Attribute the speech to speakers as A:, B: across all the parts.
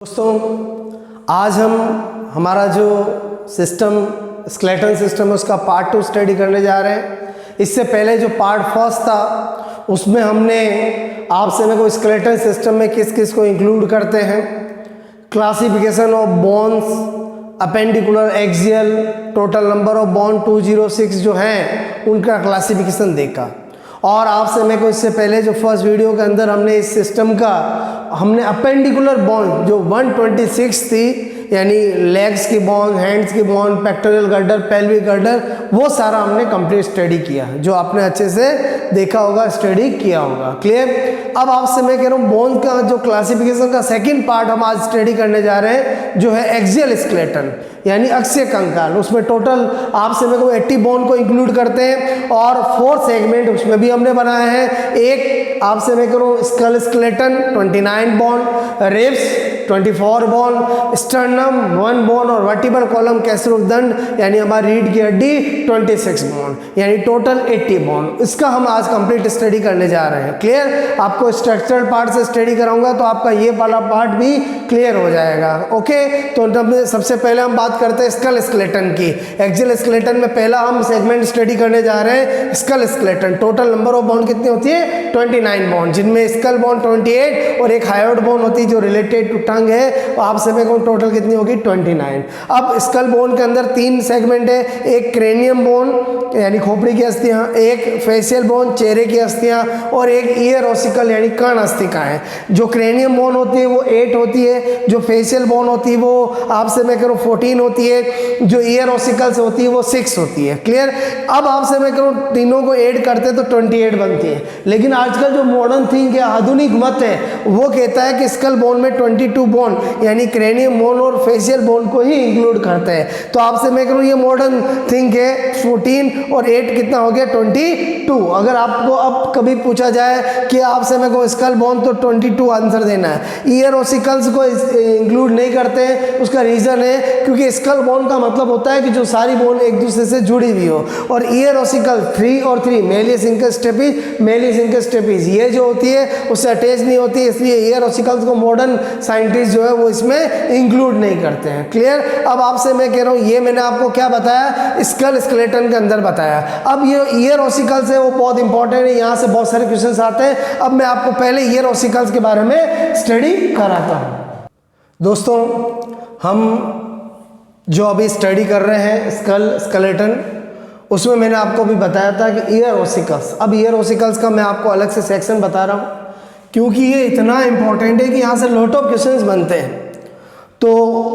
A: दोस्तों आज हम हमारा जो सिस्टम स्केलेटन सिस्टम है उसका पार्ट 2 स्टडी करने जा रहे हैं। इससे पहले जो पार्ट फर्स्ट था उसमें हमने आपसे मेरे को स्केलेटन सिस्टम में किस किस को इंक्लूड करते हैं, classification of bones, appendicular axial, total number of bone 206 जो हैं उनका क्लासिफिकेशन देखा। और आपसे मेरे को इससे पहले जो फर्स्ट वीडियो के अंदर हमने इस सिस्टम का हमने अपेंडिकुलर बोन जो 126 थी यानी लेग्स की बोन, हैंड्स की bone, pectoral girder, pelvic girder, वो सारा हमने कंप्लीट स्टडी किया जो आपने अच्छे से देखा होगा, स्टडी किया होगा। क्लियर। अब आपसे मैं कह रहा हूँ बोन का जो क्लासिफिकेशन का सेकंड पार्ट हम आज स्टडी करने जा रहे हैं जो है एक्सियल स्केलेटन यानी अक्षीय कंकाल। उसमें टोटल आपसे मेरे को 80 बोन को इंक्लूड करते हैं और 4 सेगमेंट उसमें भी हमने बनाए हैं। एक आपसे मैं करूँ skull skeleton 29 bone, ribs 24 bone, sternum 1 bone और वर्टिब्रल कॉलम कैसरोदंड यानी हमारी रीढ़ की हड्डी 26 बोन यानी टोटल 80 बोन। इसका हम आज कंप्लीट स्टडी करने जा रहे हैं। क्लियर। आपको स्ट्रक्चरल पार्ट से स्टडी कराऊंगा तो आपका ये वाला पार्ट भी क्लियर हो जाएगा। ओके। तो सबसे पहले हम बात करते हैं स्कल स्केलेटन की। एक्सियल स्केलेटन में पहला हम सेगमेंट स्टडी करने जा रहे हैं skull skeleton. Total number of bone कितनी होती है 29 बोन, जिनमें स्कल बोन 28 और एक हायोइड बोन होती है जो रिलेटेड टू टंग है। तो आपसे मैं कहूँ टोटल कितनी होगी 29। अब स्कल बोन के अंदर 3 सेगमेंट है, एक क्रेनियम बोन यानी खोपड़ी की अस्थियां, एक फेशियल बोन चेहरे की अस्थियां और एक ईयर ओसिकल यानी कर्ण अस्थिकाएं। जो क्रेनियम बोन होती है वो 8 होती है, जो फेशियल बोन होती है वो आपसे मैं करूँ 14 होती है, जो ईयर ओसिकल से होती है वो 6 होती है। क्लियर। अब आपसे मैं करूँ तीनों को ऐड करते तो 28 बनती है, लेकिन आजकल जो मॉडर्न थिंक है, आधुनिक मत है, वो कहता है कि स्कल बोन में 22 बोन यानी क्रेनियम बोन और फेशियल बोन को ही इंक्लूड करते हैं। तो आपसे मैं करूँ ये मॉडर्न थिंक है। 14 और 8 कितना हो गया 22। अगर आपको अब कभी पूछा जाए कि आपसे मैं को स्कल बोन तो 22 आंसर देना है। ईयर ओसिकल्स को इंक्लूड नहीं करते हैं, उसका रीजन है क्योंकि स्कल बोन का मतलब होता है कि जो सारी बोन एक दूसरे से जुड़ी हुई हो, और ईयर ओसिकल 3 और 3 malleus incus stapes, malleus incus stapes ये जो होती है उससे अटैच नहीं होती है, इसलिए ईयर ओसिकल्स को मॉडर्न साइंटिस्ट जो है वो इसमें इंक्लूड नहीं करते हैं। क्लियर। अब आपसे मैं कह रहा हूँ ये मैंने आपको क्या बताया स्कल स्केलेटन के अंदर बताया। अब ये ईयर ओसिकल्स है वो बहुत इंपॉर्टेंट है, यहाँ से बहुत सारे क्वेश्चंस आते हैं। अब मैं आपको पहले ईयर ओसिकल्स के बारे में स्टडी कराता हूँ। दोस्तों हम जो अभी स्टडी कर रहे हैं स्कल स्केलेटन, उसमें मैंने आपको भी बताया था कि ईयर ओसिकल्स। अब ईयर ओसिकल्स का मैं आपको अलग से सेक्शन बता रहा हूँ क्योंकि ये इतना इंपॉर्टेंट है कि यहाँ से लॉट ऑफ क्वेश्चंस बनते हैं। तो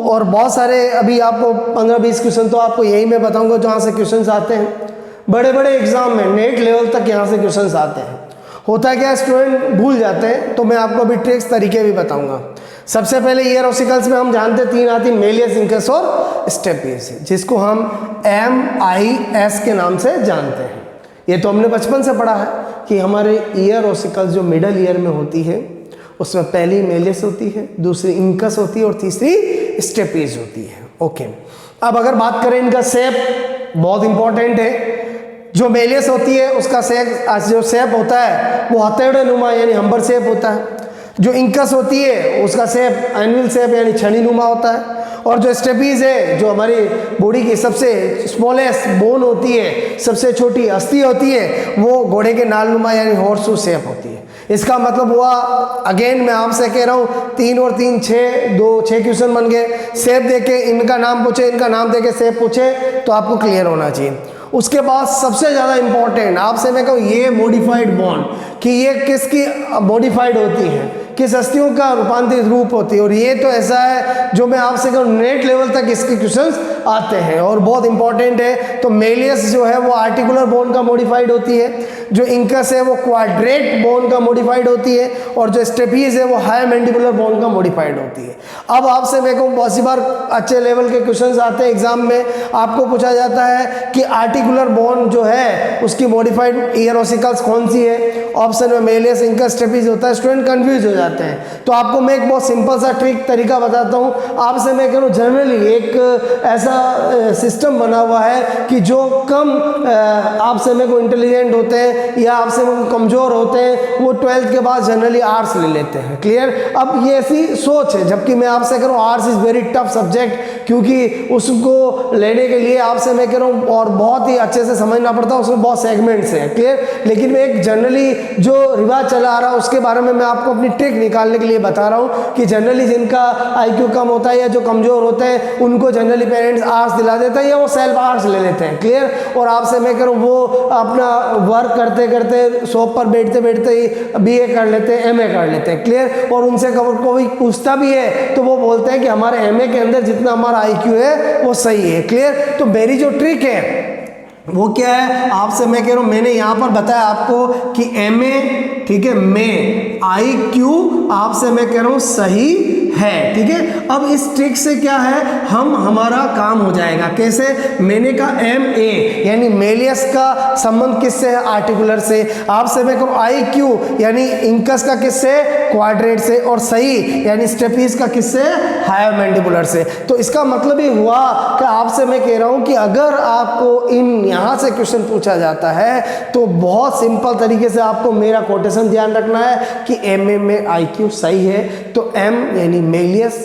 A: और बहुत सारे अभी आपको 15-20 क्वेश्चन तो आपको यही मैं बताऊंगा जहाँ से क्वेश्चंस आते हैं। बड़े बड़े एग्जाम में नेट लेवल तक यहाँ से क्वेश्चंस आते हैं। होता है क्या स्टूडेंट भूल जाते हैं, तो मैं आपको अभी ट्रिक्स तरीके भी बताऊंगा। सबसे पहले ईयर ओसिकल्स में हम जानते 3 आती मेलियस इंकस और स्टेपिस, जिसको हम MIS के नाम से जानते हैं। ये तो हमने बचपन से पढ़ा है कि हमारे ईयर ओसिकल्स जो मिडल ईयर में होती है उसमें पहली मेलियस होती है, दूसरी इंकस होती है और तीसरी स्टेपिस होती है। ओके। अब अगर बात करें इनका शेप, बहुत इंपॉर्टेंट है। जो मेलियस होती है उसका जो शेप होता है वो हथेड़े नुमा यानी हम्बर शेप होता है। जो इंकस होती है उसका शेप एनविल शेप यानी छड़ी नुमा होता है। और जो स्टेपिस है जो हमारी बॉडी की सबसे स्मॉलेस्ट बोन होती है, सबसे छोटी अस्थि होती है, वो घोड़े के नाल नुमा यानी हॉर्सशू शेप होती है। इसका मतलब हुआ अगेन मैं आपसे कह रहा हूँ 3 और 3 6 क्वेश्चन बन गए। शेप देके इनका नाम पूछे, इनका नाम देके शेप पूछे तो आपको क्लियर होना चाहिए। उसके बाद सबसे ज़्यादा इंपॉर्टेंट आपसे मैं कहूँ ये मॉडिफाइड बोन कि ये किसकी मॉडिफाइड होती है, किस अस्थियों का रूपांतरित रूप होती है। और ये तो ऐसा है जो मैं आपसे कहूँ नेट लेवल तक इसके क्वेश्चंस आते हैं और बहुत इंपॉर्टेंट है। तो मेलियस जो है वो आर्टिकुलर बोन का मॉडिफाइड होती है, जो इंकस है वो क्वाड्रेट बोन का मॉडिफाइड होती है, और जो स्टेपिस है वो हाई मैंडिबुलर बोन का मॉडिफाइड होती है। अब आपसे मैं कहूँ बहुत सी बार अच्छे लेवल के क्वेश्चंस आते हैं एग्जाम में, आपको पूछा जाता है कि आर्टिकुलर बोन जो है उसकी मॉडिफाइड ईयर ओसिकल्स कौन सी है। ऑप्शन में मेलियस इंकस स्टेपिस होता है। स्टूडेंट कंफ्यूज हो जाते हैं। तो आपको मैं एक बहुत सिंपल सा ट्रिक तरीका बताता हूँ। आपसे मैं कह रहा हूँ जनरली एक ऐसा सिस्टम बना हुआ है कि जो कम आपसे मेरे को इंटेलिजेंट होते हैं हैं या आपसे वो कमज़ोर होते हैं वो 12th के बाद जनरली आर्ट्स ले लेते हैं। क्लियर। अब ये ऐसी सोच है, जबकि मैं आपसे कह रहा हूँ arts is very tough subject, क्योंकि उसको लेने के लिए आपसे मैं कह रहा हूँ और बहुत ही अच्छे से समझना पड़ता है, उसमें बहुत सेगमेंट्स हैं। क्लियर। लेकिन मैं एक जनरली जो रिवाज चला आ रहा है उसके बारे में मैं आपको अपनी ट्रिक निकालने के लिए बता रहा हूँ कि जनरली जिनका IQ कम होता है या जो कमज़ोर होते हैं उनको जनरली पेरेंट्स आर्ट्स दिला देते हैं या वो सेल्फ आर्ट्स ले लेते हैं। क्लियर। और आपसे मैं कह रहा हूँ वो अपना वर्क करते करते शॉप पर बैठते बैठते ही BA कर लेते हैं, MA कर लेते हैं। क्लियर। और उनसे कोई पूछता भी है तो वो बोलते हैं कि हमारे MA के अंदर जितना हमारा IQ है वो सही है। क्लियर। तो मेरी जो ट्रिक है वो क्या है, आपसे मैं कह रहा हूँ, मैंने यहाँ पर बताया आपको कि MA, ठीक है, में IQ आपसे मैं कह रहा हूँ सही है। ठीक है। अब इस ट्रिक से क्या है, हमारा काम हो जाएगा कैसे। मैंने कहा MA यानी मेलियस का संबंध किससे है, आर्टिकुलर से। आपसे मैं कहूँ IQ यानी इंकस का किससे, क्वाड्रेट से। और सही यानी स्टेपीज का किससे, हायर मैंडिबुलर से। तो इसका मतलब ये हुआ कि आपसे मैं कह रहा हूँ कि अगर आपको यहाँ से क्वेश्चन पूछा जाता है तो बहुत सिंपल तरीके से आपको मेरा कोटेशन ध्यान रखना है कि MA में IQ सही है तो M यानी मेलियस,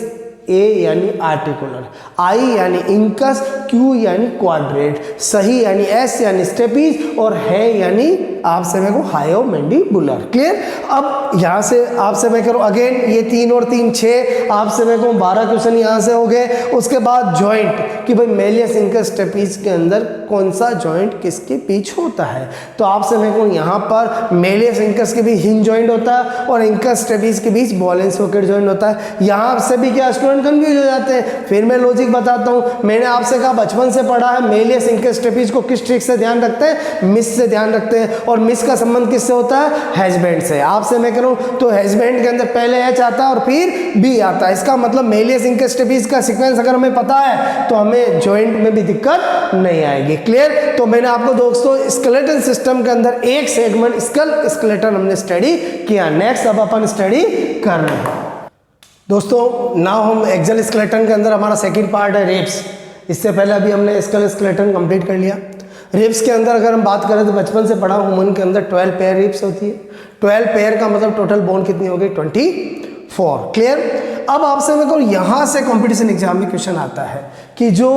A: A यानी आर्टिकुलर, I यानी इंकस, Q यानी क्वाड्रेट, सही यानी S यानी स्टेपीज और है यानी आपसे मैं कहूँ हायो मैंडिबुलर। क्लियर। अब यहाँ से आपसे मैं करूँ अगेन ये 3 और 3 6, आपसे मैं कहूँ 12 क्वेश्चन यहाँ से हो गए। उसके बाद जॉइंट कि भाई मेलियस, इंकस, स्टेपीज के अंदर कौन सा जॉइंट किसके बीच होता है। तो आपसे मैं कहूँ यहाँ पर मेलियस इंकस के बीच हिंज जॉइंट होता है और इंकस स्टेपीज के बीच बॉल एंड सॉकेट जॉइंट होता है। यहाँ से भी क्या स्टूडेंट कंफ्यूज हो जाते हैं। फिर मैं लॉजिक बताता हूँ। मैंने आपसे कहा बचपन से पढ़ा है मेलियस, इंकस, स्टेपीज को किस ट्रिक से ध्यान रखते हैं, मिस से ध्यान रखते हैं। और मिस का संबंध किससे होता है, हैजबैंड से। आपसे मैं करूँ तो हैजबैंड के अंदर पहले H आता है और फिर B आता है। इसका मतलब मेलियस, इंकस, स्टेपीज का सीक्वेंस अगर हमें पता है तो हमें जॉइंट में भी दिक्कत नहीं आएगी। क्लियर। तो मैंने आपको दोस्तों स्केलेटन सिस्टम के अंदर एक सेगमेंट स्केलेटन हमने स्टडी किया। नेक्स्ट अब अपन स्टडी कर रहे हैं दोस्तों। नाउ हम एक्सल स्केलेटन के अंदर हमारा सेकंड पार्ट है रिब्स। इससे पहले अभी हमने स्कल स्केलेटन कंप्लीट कर लिया। रिब्स के अंदर अगर हम बात करें तो बचपन से पढ़ा ह्यूमन के अंदर 12 पेयर रिब्स होती है। 12 पेयर का मतलब टोटल बोन कितनी हो गई, 24। क्लियर। अब आपसे मेरे को यहाँ से कंपटीशन एग्जाम में क्वेश्चन आता है कि जो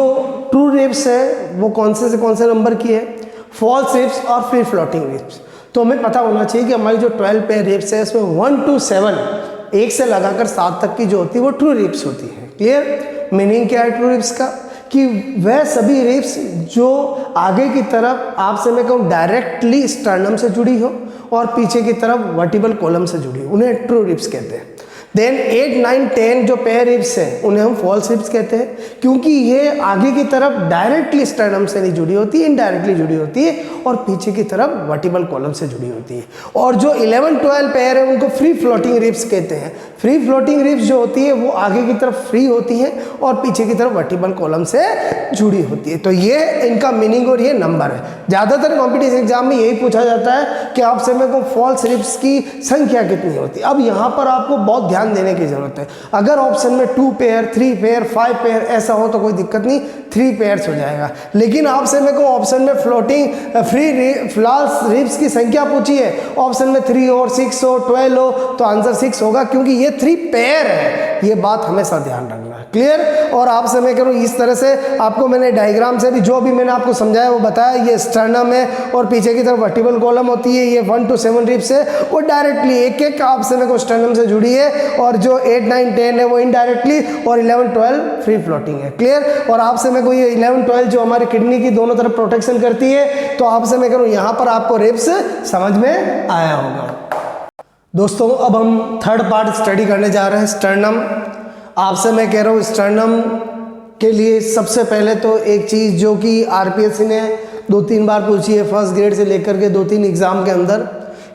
A: ट्रू रिब्स है वो कौन से नंबर की है, फॉल्स रिब्स और फ्री फ्लोटिंग रिब्स। तो हमें पता होना चाहिए कि हमारी जो 12 पेयर रिब्स है इसमें 1 to 7, 1 से लगाकर 7 तक की जो होती है वो ट्रू रिब्स होती है। क्लियर। मीनिंग क्या है ट्रू रिब्स का, कि वह सभी रिब्स जो आगे की तरफ आपसे मैं कहूँ डायरेक्टली स्टर्नम से जुड़ी हो और पीछे की तरफ वर्टिबल कॉलम से जुड़ी हो, उन्हें ट्रू रिब्स कहते हैं। देन 8, 9, 10 जो पेयर रिब्स हैं उन्हें हम फॉल्स रिब्स कहते हैं, क्योंकि ये आगे की तरफ डायरेक्टली स्टर्नम से नहीं जुड़ी होती, इनडायरेक्टली जुड़ी होती है और पीछे की तरफ वर्टिबल कॉलम से जुड़ी होती है। और जो 11, 12 पेयर है उनको फ्री फ्लोटिंग रिब्स कहते हैं। फ्री फ्लोटिंग रिब्स जो होती है वो आगे की तरफ फ्री होती है और पीछे की तरफ वर्टिबल कॉलम से जुड़ी होती है। तो ये इनका मीनिंग और ये नंबर है। ज़्यादातर कॉम्पिटिशन एग्जाम में यही पूछा जाता है कि आपसे मेरे को फॉल्स रिब्स की संख्या कितनी होती है। अब यहाँ पर आपको बहुत ध्यान देने की जरूरत है। अगर ऑप्शन में 2 पेयर, 3 पेयर, 5 पेयर ऐसा हो तो कोई दिक्कत नहीं, 3 पेयर्स हो जाएगा। लेकिन आपसे मेरे को ऑप्शन में फ्लोटिंग फ्री फॉल्स रिब्स की संख्या पूछी है, ऑप्शन में 3 हो, 6 हो, 12 हो तो आंसर 6 होगा, क्योंकि ये 3 पेयर है। ये बात हमेशा ध्यान रखना है। क्लियर। और आपसे मैं करूँ इस तरह से आपको मैंने डायग्राम से भी जो भी मैंने आपको समझाया वो बताया। ये स्टर्नम है और पीछे की तरफ वर्टिबल कॉलम होती है। ये 1 to 7 रिब्स है, वो डायरेक्टली एक एक आपसे मेरे को स्टर्नम से जुड़ी है। और जो 8, 9, 10 है वो इनडायरेक्टली, और 11, 12 फ्री फ्लोटिंग है। क्लियर। और आपसे मैं को ये 11, 12 जो हमारी किडनी की दोनों तरफ प्रोटेक्शन करती है। तो आपसे मैं करूँ यहाँ पर आपको रिब्स समझ में आया होगा। दोस्तों अब हम थर्ड पार्ट स्टडी करने जा रहे हैं, स्टर्नम। आपसे मैं कह रहा हूँ स्टर्नम के लिए सबसे पहले तो एक चीज़ जो कि आरपीएससी ने 2-3 बार पूछी है, फर्स्ट ग्रेड से लेकर के 2-3 एग्जाम के अंदर,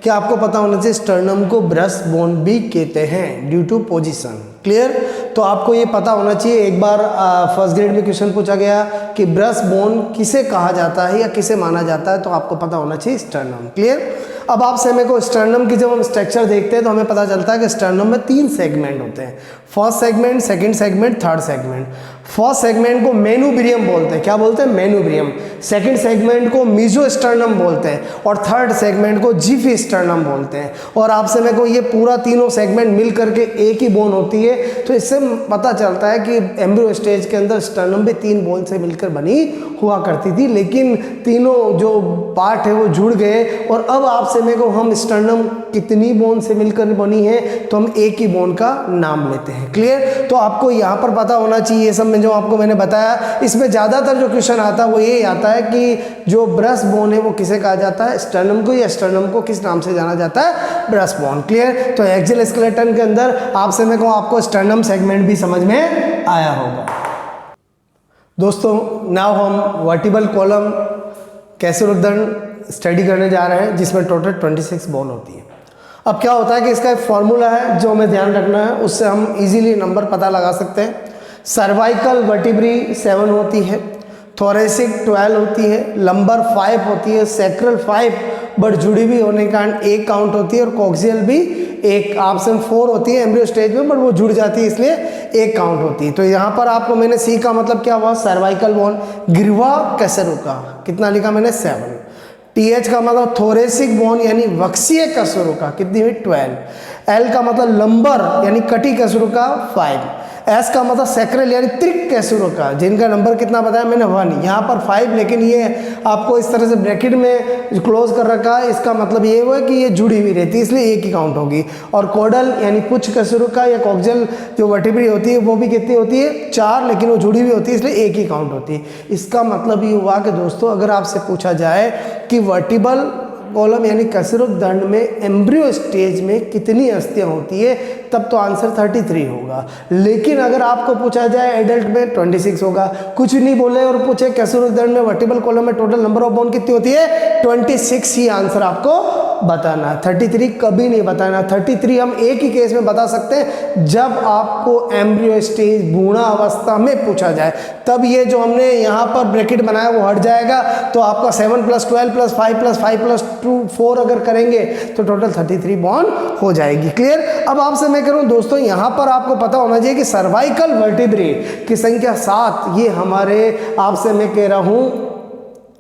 A: कि आपको पता होना चाहिए स्टर्नम को ब्रेस्ट बोन भी कहते हैं ड्यू टू पोजीशन। क्लियर। तो आपको ये पता होना चाहिए। एक बार फर्स्ट ग्रेड में क्वेश्चन पूछा गया कि ब्रेस्ट बोन किसे कहा जाता है या किसे माना जाता है, तो आपको पता होना चाहिए स्टर्नम। क्लियर। अब आपसे मेरे को स्टर्नम की जब हम स्ट्रक्चर देखते हैं तो हमें पता चलता है कि स्टर्नम में 3 सेगमेंट होते हैं, first segment, second segment, third segment. First segment को मेनुब्रियम बोलते हैं, क्या बोलते हैं? मेनुब्रियम। सेकंड सेगमेंट को मीजोस्टर्नम बोलते हैं और थर्ड सेगमेंट को जिफिस्टर्नम बोलते हैं। और आपसे मेरे को ये पूरा तीनों सेगमेंट मिल करके एक ही बोन होती है, तो इससे पता चलता है कि एम्ब्रियो स्टेज के अंदर स्टर्नम भी 3 बोन से मिलकर बनी हुआ करती थी, लेकिन तीनों जो पार्ट है वो जुड़ गए और अब आपसे मेरे को हम स्टर्नम कितनी बोन से मिलकर बनी है तो हम एक ही बोन का नाम लेते हैं। क्लियर? तो आपको यहाँ पर पता होना चाहिए ये सब में जो आपको मैंने बताया। इसमें ज़्यादातर जो क्वेश्चन आता है वो ये आता है कि जो ब्रेस्ट बोन है वो किसे कहा जाता है? स्टर्नम को, या स्टर्नम को किस नाम से जाना जाता है? Breast bone. क्लियर? तो एक्सियल स्केलेटन के अंदर आपसे मेरे को आपको स्टर्नम सेगमेंट भी समझ में आया होगा। दोस्तों नाउ हम वर्टिबल कॉलम कैसुरुदंड स्टडी करने जा रहे हैं, जिसमें टोटल 26 बोन होती है। अब क्या होता है कि इसका एक फॉर्मूला है जो हमें ध्यान रखना है, उससे हम इजीली नंबर पता लगा सकते हैं। सर्वाइकल वर्टिब्री 7 होती है, थोरेसिक 12 होती है, लंबर 5 होती है, सैक्रल 5 बट जुड़ी भी होने के कारण 1 काउंट होती है, और कॉक्सियल भी 1 ऑप्शन 4 होती है एम्ब्रियो स्टेज में, बट वो जुड़ जाती है इसलिए 1 काउंट होती है। तो यहाँ पर आपको मैंने सी का मतलब क्या हुआ? Cervical bone. गिरवा कैसरुका कितना लिखा मैंने? 7। TH का मतलब थोरेसिक बोन यानी वक्सीय कैसरुका कितनी हुई? 12। L का मतलब लंबर यानी कटी कैसरुका 5। S का मतलब सैक्रल यानी त्रिक कैसुरुका, जिनका नंबर कितना बताया मैंने? 1। यहाँ पर 5, लेकिन ये आपको इस तरह से ब्रैकेट में क्लोज कर रखा है, इसका मतलब ये हुआ कि ये जुड़ी हुई रहती है इसलिए 1 ही काउंट होगी। और कोडल यानी पुच्छ कैसुरुका या कॉक्सियल जो वर्टिब्री होती है वो भी कितनी होती है? 4, लेकिन वो जुड़ी हुई होती है इसलिए 1 ही काउंट होती है। इसका मतलब ये हुआ कि दोस्तों अगर आपसे पूछा जाए कि वर्टिबल कॉलम यानी कैसरुदंड में एम्ब्रियो स्टेज में कितनी अस्थियां होती है, तब तो आंसर 33 होगा। लेकिन अगर आपको पूछा जाए एडल्ट में 26 होगा। कुछ नहीं बोले और पूछे कैसरुदंड में वर्टिबल कॉलम में टोटल नंबर ऑफ बोन कितनी होती है? 26 ही आंसर आपको बताना है, 33 कभी नहीं बताना। 33 हम एक ही केस में बता सकते हैं, जब आपको एम्ब्रियो स्टेज भ्रूण अवस्था में पूछा जाए, तब ये जो हमने यहाँ पर ब्रैकेट बनाया वो हट जाएगा। तो आपका 7 + 12 + 5 + 5 + 2 4 अगर करेंगे तो टोटल 33 बोन हो जाएगी। क्लियर? अब आपसे मैं करूँ दोस्तों, यहाँ पर आपको पता होना चाहिए कि सर्वाइकल वर्टिब्रे की संख्या 7 ये हमारे आपसे मैं कह रहा हूँ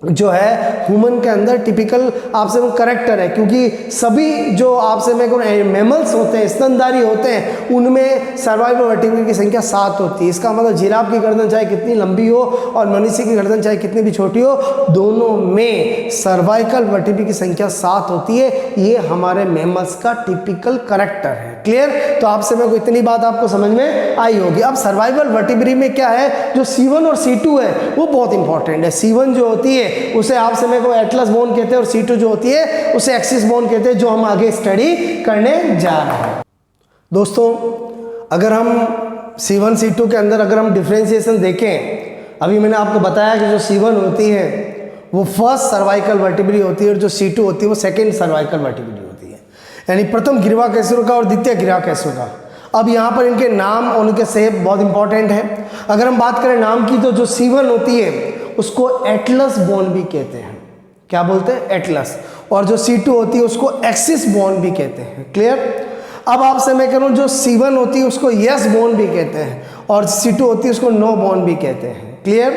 A: जो है ह्यूमन के अंदर टिपिकल आपसे वो करेक्टर है, क्योंकि सभी जो आपसे मैं कहूँ मैमल्स होते हैं, स्तनधारी होते हैं, उनमें सर्वाइकल वर्टिब्रे की संख्या 7 होती है। इसका मतलब जिराफ की गर्दन चाहे कितनी लंबी हो और मनुष्य की गर्दन चाहे कितनी भी छोटी हो, दोनों में सर्वाइकल वर्टिब्रे की संख्या 7 होती है। ये हमारे मैमल्स का टिपिकल करेक्टर है। क्लियर? तो आपसे मैं इतनी बात आपको समझ में आई होगी। अब सर्वाइकल वर्टिब्रे में क्या है, जो C1 और C2 है वो बहुत इंपॉर्टेंट है। C1 जो होती है उसे आपसे मेरे को एटलस बोन कहते हैं, और C2 जो होती है उसे एक्सिस बोन कहते हैं, जो हम आगे स्टडी करने जा रहे हैं। दोस्तों अगर हम C1 C2 के अंदर अगर हम डिफरेंशिएशन देखें, अभी मैंने आपको बताया कि जो C1 होती है वो फर्स्ट सर्वाइकल वर्टिब्रे होती है, और जो C2 होती है वो सेकेंड सर्वाइकल वर्टिब्रे होती है, यानी प्रथम गिरवा कैसुरुका और द्वितीय गिरवा कैसुरुका। अब यहाँ पर इनके नाम और उनके शेप बहुत इंपॉर्टेंट है। अगर हम बात करें नाम की, तो जो C1 होती है उसको एटलस बोन भी कहते हैं। क्या बोलते हैं? एटलस। और जो C2 होती है उसको एक्सिस बोन भी कहते हैं। क्लियर? अब आपसे मैं कह रहा हूँ जो C1 होती है उसको यस बोन भी कहते हैं, और C2 होती है उसको नो बोन भी कहते हैं। क्लियर?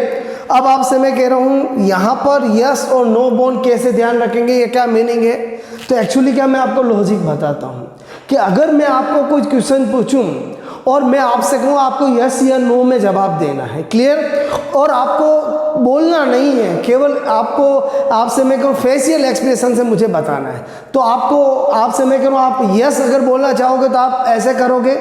A: अब आपसे मैं कह रहा हूँ यहाँ पर यस और नो बोन कैसे ध्यान रखेंगे, ये क्या मीनिंग है? तो एक्चुअली क्या, मैं आपको लॉजिक बताता हूँ कि अगर मैं आपको कोई क्वेश्चन पूछूं और मैं आपसे कहूँ आपको यस या नो में जवाब देना है। क्लियर? और आपको बोलना नहीं है, केवल आपको आपसे मैं कहूँ फेशियल एक्सप्रेशन से मुझे बताना है। तो आपसे मैं कह रहा हूँ आप यस अगर बोलना चाहोगे तो आप ऐसे करोगे,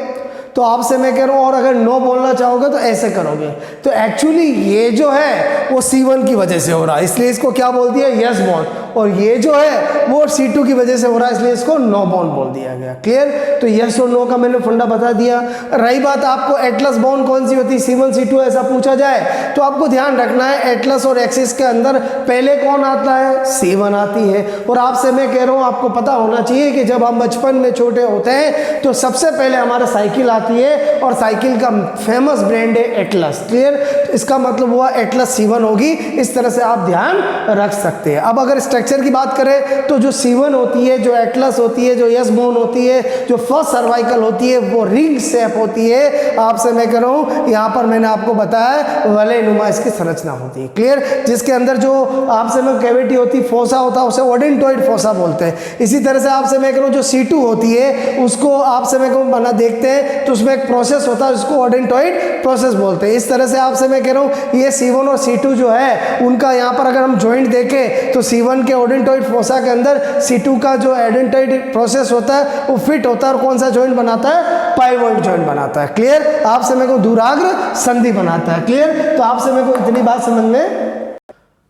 A: तो आपसे मैं कह रहा हूँ और अगर नो बोलना चाहोगे तो ऐसे करोगे। तो एक्चुअली ये जो है वो C1 की वजह से हो रहा है, इसलिए इसको क्या बोल दिया? Yes bone. और ये जो है वो C2 की वजह से हो रहा है, इसलिए इसको नो बोन बोल दिया गया। क्लियर? तो यस और नो का मैंने फंडा बता दिया। रही बात आपको एटलस बोन कौन सी होती है, C1 C2 ऐसा पूछा जाए तो आपको ध्यान रखना है एटलस और एक्सिस के अंदर पहले कौन आता है? C1 आती है। और आपसे मैं कह रहा हूँ आपको पता होना चाहिए कि जब हम बचपन में छोटे होते हैं तो सबसे पहले हमारे साइकिल आती होती है और साइकिल का फेमस ब्रांड है एटलस। क्लियर? इसका मतलब हुआ एटलस C1 होगी। इस तरह से आप ध्यान रख सकते हैं। अब अगर स्ट्रक्चर की बात करें तो जो C1 होती है, जो एटलस होती है, जो यस बोन होती है, जो फर्स्ट सर्वाइकल होती है, वो रिंग शेप होती है। आपसे मैं कह रहा हूं, यहां पर मैंने आपको बताया वलय नुमा इसकी संरचना होती है। क्लियर? जिसके अंदर जो आपसे मैं कैविटी होती, फोसा होता है, उसे ओडेंटोइड फोसा बोलते हैं। इसी तरह से आपसे मैं कह रहा हूं जो C2 होती है उसको आपसे मैं कहूं बना देखते हैं तो उसमें एक प्रोसेस होता है, उसको ओडेंटोइड प्रोसेस बोलते हैं। इस तरह से आपसे मैं कह रहा हूं ये C1 और C2 जो है उनका यहाँ पर अगर हम जॉइंट देखें तो C1 के ओडेंटोइड फोसा के अंदर C2 का जो ओडेंटोइड प्रोसेस होता है वो फिट होता है और कौन सा जॉइंट बनाता है? पाइवोइड जॉइंट बनाता है। क्लियर? आपसे मैं कहूं दूराग्र संधि बनाता है। क्लियर? तो आपसे मैं को इतनी बात समझ में।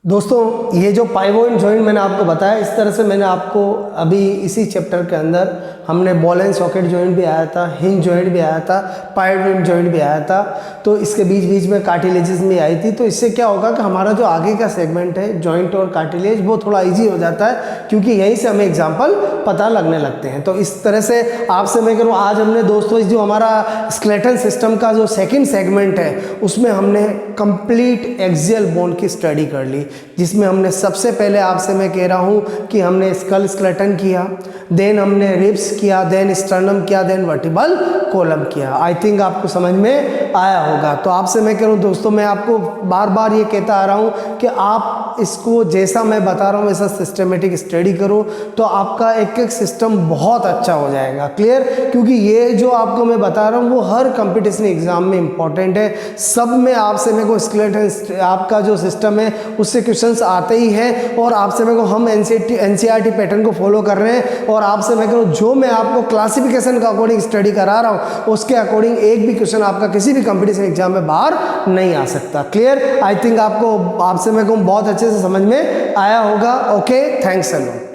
A: दोस्तों ये जो पाइवोइड जॉइंट मैंने आपको बताया, इस तरह से मैंने आपको अभी इसी चैप्टर के अंदर हमने बॉल एंड सॉकेट जॉइंट भी आया था, हिंज जॉइंट भी आया था, पाइवोइड जॉइंट भी आया था, तो इसके बीच बीच में कार्टिलेजेस भी आई थी। तो इससे क्या होगा कि हमारा जो आगे का सेगमेंट है जॉइंट और कार्टिलेज वो थोड़ा ईजी हो जाता है, क्योंकि यहीं से हमें एग्जाम्पल पता लगने लगते हैं। तो इस तरह से आपसे मैं करूँ आज हमने दोस्तों जो हमारा स्केलेटल सिस्टम का जो सेकेंड सेगमेंट है उसमें हमने कंप्लीट एक्सियल बोन की स्टडी कर ली, जिसमें हमने सबसे पहले आपसे मैं कह रहा हूँ कि हमने स्कल स्केलेटन किया, देन हमने रिब्स किया, देन स्टर्नम किया, देन वर्टिब्रल कॉलम किया। आई थिंक आपको समझ में आया होगा। तो आपसे मैं कह रहा हूँ दोस्तों, मैं आपको बार बार ये कहता आ रहा हूँ कि आप इसको जैसा मैं बता रहा हूँ वैसा सिस्टमेटिक स्टडी करो तो आपका एक एक सिस्टम बहुत अच्छा हो जाएगा। क्लियर? क्योंकि ये जो आपको मैं बता रहा हूँ वो हर कंपटीशन एग्जाम में इंपॉर्टेंट है। सब में आपसे मेरे को स्केलेटन आपका जो सिस्टम है उससे क्वेश्चंस आते ही हैं, और आपसे मेरे को हम एनसीईआरटी पैटर्न को फॉलो कर रहे हैं, और आपसे मैं कहूँ जो मैं आपको क्लासिफिकेशन का अकॉर्डिंग स्टडी करा रहा हूँ उसके अकॉर्डिंग एक भी क्वेश्चन आपका किसी भी कंपटीशन एग्जाम में बाहर नहीं आ सकता। क्लियर? आई थिंक आपको आपसे मैं कहूँ बहुत अच्छे से समझ में आया होगा। Okay, thanks a lot.